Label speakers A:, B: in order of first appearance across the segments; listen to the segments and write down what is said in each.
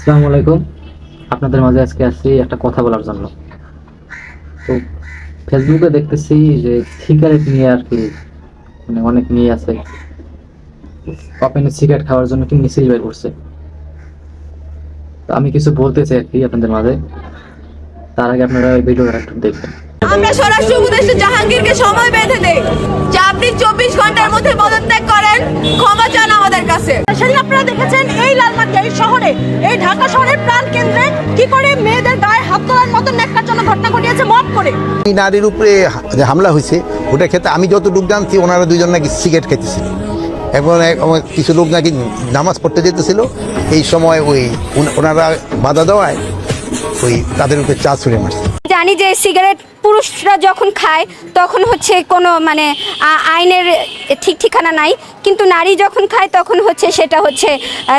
A: আসসালামু আলাইকুম। আপনাদের মাঝে আজকে আসছি একটা কথা বলার জন্য। তো ফেসবুকে দেখতেছি যে সিগারেট নিয়ে আর কি, মানে অনেক মেয়ে আছে ওপেনে সিগারেট খাওয়ার জন্য কি মিছিল বের করছে। তো আমি কিছু বলতে চাই আর কি আপনাদের মাঝে। তার আগে আপনারা ওই ভিডিওটা একটু দেখবেন।
B: আমরা স্বরাষ্ট্র উপদেষ্টা জাহাঙ্গীরকে সময় বেঁধে দেই যে আপনি 24 ঘন্টার মধ্যে পদত্যাগ করেন, ক্ষমা চান আমাদের কাছে।
C: সেদিন আপনারা দেখেছেন এই লালমাটিয়া এই শহরে, এই ঢাকা শহরের প্রাণ কেন্দ্রে কি করে মেয়েদের গায়ে হাত তোলার মতো ন্যাক্কারজনক ঘটনা ঘটিয়েছে মব করে।
D: এই নারীর উপরে যে হামলা হয়েছে ওটার ক্ষেত্রে আমি যতটুকু জানছি ওনারা দুজন নাকি সিগারেট খেতেছিল এবং কিছু লোক নাকি নামাজ পড়তে যেতেছিল। এই সময় ওনারা বাধা দেওয়ায় তাদের উপরে চা ছুঁড়ে মারছে।
E: জানি যে সিগারেট পুরুষরা যখন খায় তখন হচ্ছে কোনো আইনের ঠিক ঠিকানা নাই, কিন্তু নারী যখন খায় তখন হচ্ছে সেটা হচ্ছে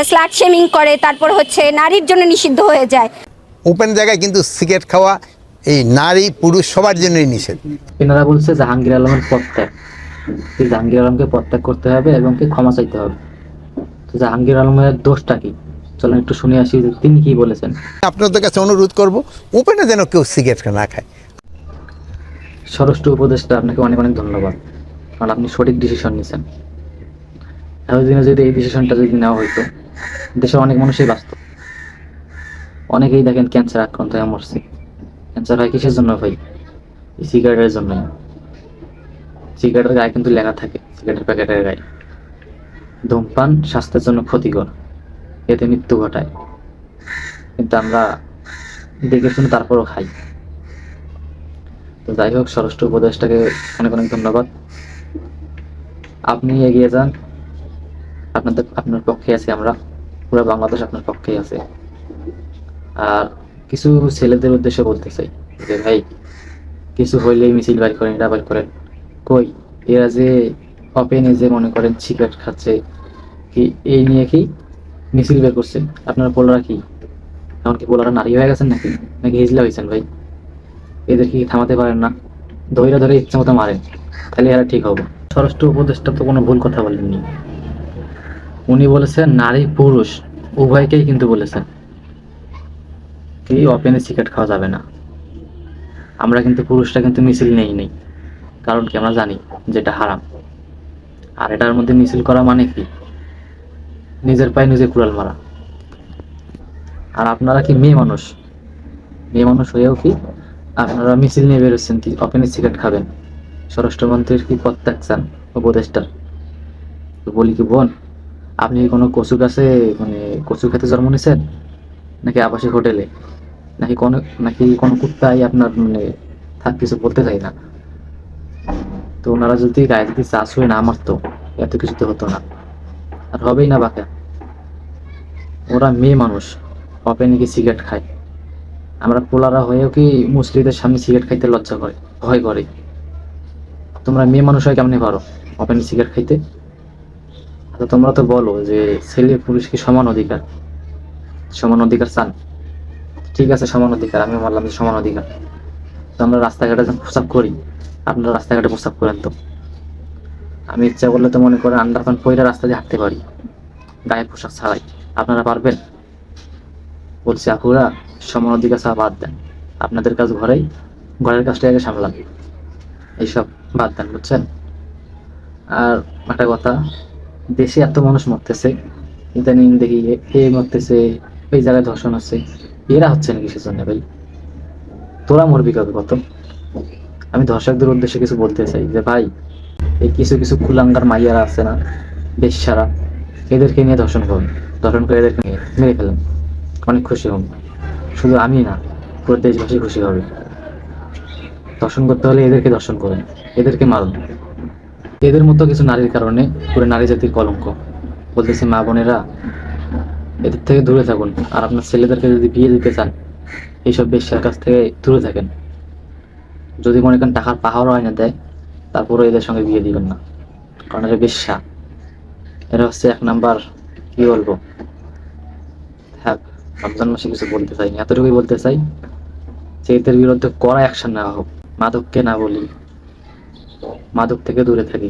E: স্লাট শেমিং করে, তারপর হচ্ছে নারীর জন্য নিষিদ্ধ হয়ে যায়।
D: ওপেন জায়গায় কিন্তু সিগারেট খাওয়া এই নারী পুরুষ সবার জন্যই নিষেধ।
A: এনারা বলছে জাহাঙ্গীর আলমের পদত্যাগ, জাহাঙ্গীর আলমকে পদত্যাগ করতে হবে এবং কি ক্ষমা চাইতে হবে। তো জাহাঙ্গীর আলমের দোষটা কি, চলেন একটু শুনে আসি তিনি কি বলেছেন।
D: আপনাদের কাছে অনুরোধ করব ওপেনে যেন কেউ সিগারেট না খায়।
A: স্বরাষ্ট্র উপদেষ্টা, আপনাকে অনেক অনেক ধন্যবাদ, কারণ আপনি সঠিক ডিসিশন নিয়েছেন। এতদিনে যদি এই ডিসিশনটা যদি নেওয়া হইতো, দেশের অনেক মানুষই বাঁচত। অনেকেই দেখেন ক্যান্সার আক্রান্ত হয়ে মরছে। ক্যান্সার হয় কিসের জন্য ভাই? এই সিগারেটের জন্য। সিগারেটের গায়ে কিন্তু লেখা থাকে, সিগারেটের প্যাকেটের গায়ে, ধূমপান স্বাস্থ্যের জন্য ক্ষতিকর, এতে মৃত্যু ঘটায়। কিন্তু আমরা দেখে শুনে তারপরও খাই। তো যাই হোক, স্বরাষ্ট্র উপদেষ্টাকে অনেক অনেক ধন্যবাদ। আপনি এগিয়ে যান, আপনার পক্ষে আছে আমরা, পুরো বাংলাদেশ আপনার পক্ষেই আছে। আর কিছু ছেলেদের উদ্দেশ্যে বলতে চাই যে ভাই, কিছু হইলেই মিছিল বাড়ি করেন, এটা বাড়ি করেন। কই এরা যে ওপেনে যে মনে করেন সিগারেট খাচ্ছে, কি এই নিয়ে কি মিছিল বের করছে? আপনারা পোলারা কি এমনকি পোলারা নারী হয়ে গেছেন নাকি, নাকি হিজলা হয়েছেন ভাই? এদের কি থামাতে পারেন না? ধৈর্য ধরে ইচ্ছা মতো মারেন, তাহলে এরা ঠিক হবে। স্বরাষ্ট্র উপদেষ্টা তো কোনো ভুল কথা বলেননি। উনি বলেছেন নারী পুরুষ উভয়কেই কিন্তু বলেছেন কি ওপেনে সিগারেট খাওয়া যাবে না। আমরা কিন্তু পুরুষরা কিন্তু মিছিল নেই, কারণ কি আমরা জানি যে এটা হারাম। আর এটার মধ্যে মিছিল করা মানে কি? নিজের পায়ে নিজে কুড়াল মারা। আর আপনারা কি মেয়ে মানুষ হয়েও কি আপনারা মিছিল নিয়ে বেরোচ্ছেন কি ওপেনে সিগারেট খাবেন? স্বরাষ্ট্রমন্ত্রীর কি পদত্যাগ চান, উপদেষ্টার? তো বলি কি বোন, আপনি কোনো কচু গাছে মানে কচু খেতে জন্ম নিয়েছেন, নাকি আবাসিক হোটেলে, নাকি কোনো কুত্তাই আপনার মানে কিছু বলতে চাই না। তো ওনারা যদি গায়ে যদি চা ছুঁয়ে না মারতো, এত কিছু তো হতো না, আর হবেই না বাকা। ওরা মেয়ে মানুষ, ওপেনে কি সিগারেট খায়? আমরা পোলারা হয়েও কি মুসলিদের সামনে সিগারেট খাইতে লজ্জা করে, ভয় করে? তোমরা মেয়ে মানুষ হয়ে কেমনে পারো ওপেনে সিগারেট খাইতে? তো তোমরা তো বলো যে ছেলে পুরুষ কি সমান অধিকার চান। ঠিক আছে, সমান অধিকার, আমি বললাম যে সমান অধিকার। তো আমরা রাস্তাঘাটে যখন প্রস্রাব করি, আপনারা রাস্তাঘাটে প্রস্রাব করেন তো? আমি ইচ্ছা করলে তো মনে করেন আন্ডারপ্যান্ট পরে রাস্তা দিয়ে হাঁটতে পারি, গায়ে পোশাক ছাড়াই। আপনারা পারবেন? বলছি আপুরা, সমান অধিকার ছাড়া বাদ দেন। আপনাদের কাজ ঘরের কাজটা আগে সামলান, এইসব বাদ দেন, বুঝছেন? আর একটা কথা, দেশে এত মানুষ মরতেছে, ইদানিং দেখি এ মরতেছে, ওই জায়গায় ধর্ষণ হচ্ছে, এরা হচ্ছে না কিসের জন্য ভাই? তোরা মরবি কবে কত? আমি ধর্ষকদের উদ্দেশ্যে কিছু বলতে চাই যে ভাই, এই কিছু কিছু কুলাঙ্গার মাইয়ারা আছে না, বেশ্যারা, এদেরকে নিয়ে ধর্ষণ করুন, ধর্ষণ করে এদেরকে নিয়ে মেরে ফেলেন, অনেক খুশি হন। শুধু আমি না, পুরো দেশবাসী খুশি হবে। ধর্ষণ করতে হলে এদেরকে ধর্ষণ করেন, এদেরকে মারুন। এদের মতো কিছু নারীর কারণে পুরো নারী জাতির কলঙ্ক। বলতেছে মা বোনেরা, এদের থেকে দূরে থাকুন। আর আপনার ছেলেদেরকে যদি বিয়ে দিতে চান, এইসব বেশ্যার কাছ থেকে দূরে থাকেন। যদি মনে করেন টাকার পাহাড়ও আয়না দেয়, তারপরে এদের সঙ্গে বিয়ে দিবেন না, কারণ এরা বেশ্যা। এরা হচ্ছে এক নাম্বার, কি বলবো। হ্যাঁ, রমজান মাসে কিছু বলতে চাই, এতটুকুই বলতে চাই যে এদের বিরুদ্ধে কড়া অ্যাকশন নেওয়া হোক। মাদককে না বলি, মাদক থেকে দূরে থাকি।